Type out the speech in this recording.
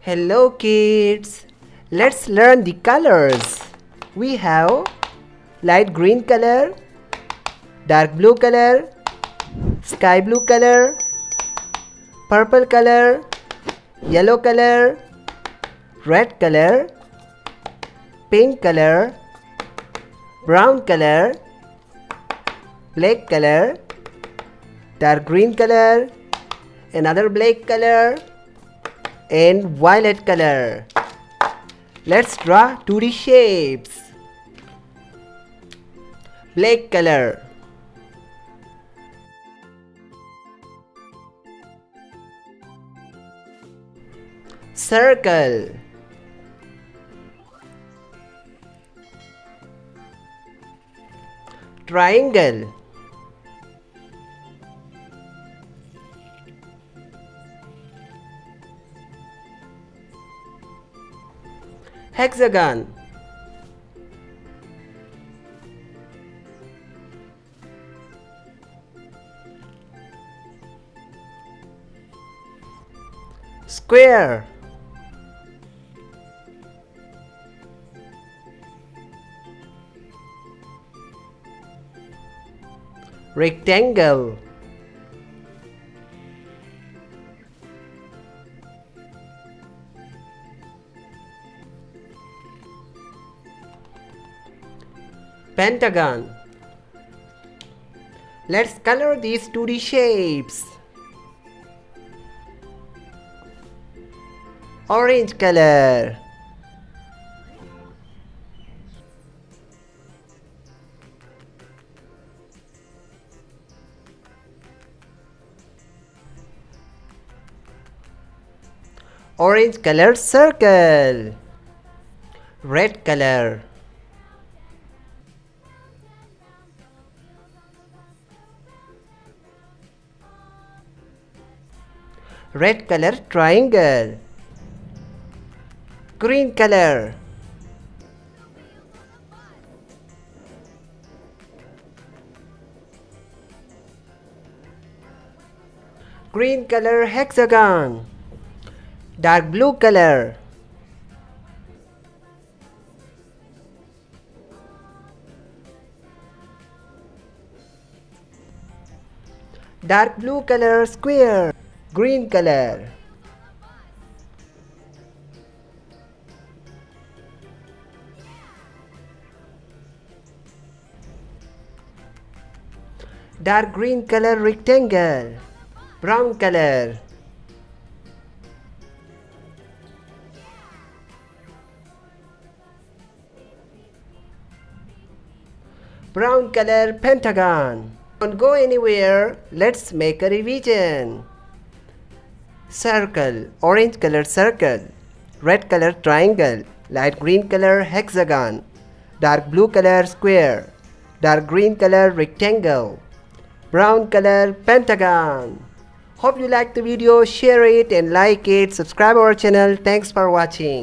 Hello kids, let's learn the colors. We have light green color, dark blue color, sky blue color, purple color, yellow color, red color, pink color, brown color, black color, dark green color, another black color, and violet color. Let's draw 2D shapes. Black color, circle, triangle, hexagon, square, rectangle, pentagon. Let's color these 2D shapes. Orange color, orange color circle, red color, red color triangle, green color, green color hexagon, dark blue color, dark blue color square, green color, dark green color rectangle, brown color, brown color pentagon. Don't go anywhere, let's make a revision. Circle, orange color circle, red color triangle, light green color hexagon, dark blue color square, dark green color rectangle, brown color pentagon. Hope you like the video, share it and like it, subscribe our channel. Thanks for watching.